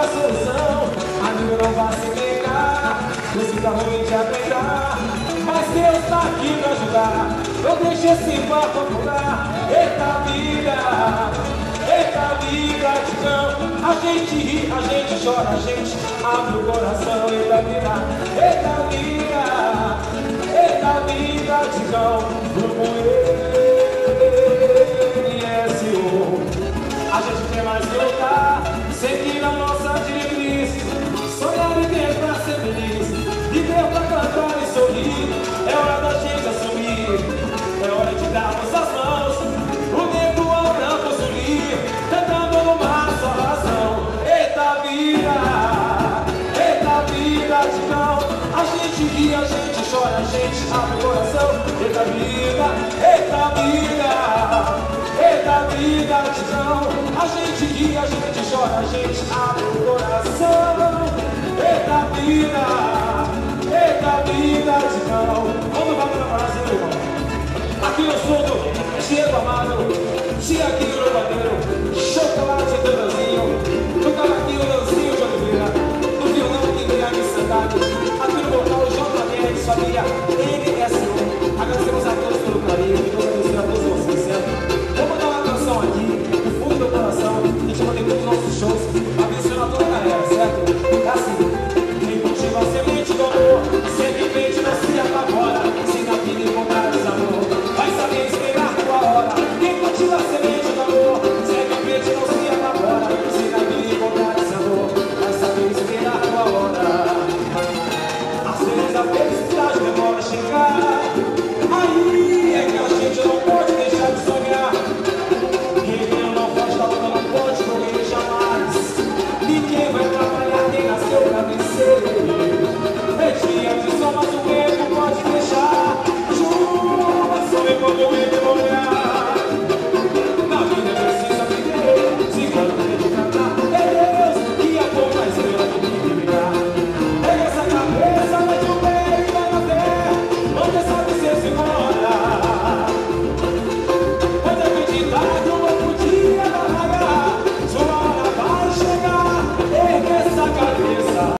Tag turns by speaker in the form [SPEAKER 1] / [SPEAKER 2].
[SPEAKER 1] solução. Amigo, não vá se negar, música ruim de aguentar, mas Deus tá aqui pra ajudar. Eu deixo esse papo pular. Eita vida, Tigão. A gente ri, a gente chora, a gente abre o coração. Eita vida, Tigão. Grupo ESO. A gente quer mais lutar, seguir a nossa diretriz, sonhar e viver pra ser feliz, viver pra cantar e sorrir. É hora da gente assumir, é hora de darmos as mãos, o negro ao branco se unir, cantando uma só razão. Eita vida, Tigão. A gente ri, a gente chora, a gente abre o coração. Eita vida, Tigão. A gente ri, a gente chora, a gente abre o coração. Eita vida, Tigão. Vamos lá para o Brasil, irmão. Aqui eu sou do Diego Amado, Tiaguinho no Bandeiro, Chocolate do Brasil, no cavaquinho Lancinho de Oliveira, no violão Guilherme Santana, aqui no vocal JMS, família NSO. Agradecemos a Deus pelo carinho, que Deus abençoe a todos vocês, certo? Vou mandar uma canção aqui, do fundo do meu coração, a gente vai ter todos os nossos shows, abençoando toda a galera, certo? É assim, quem cultiva a semente do amor, simplesmente não se apavora, se na vida encontrar desamor, vai saber esperar tua hora. Quem cultiva a semente do amor, simplesmente não se apavora, se na vida encontrar desamor, vai saber esperar tua hora. Às vezes a felicidade demora a chegar, aí é que a gente não pode deixar de sonhar. Quem não faz da luta não pode morrer jamais. Ninguém vai atrapalhar quem nasceu pra vencer. É dia de sol, mas o tempo pode deixar. Chuva, sol e quando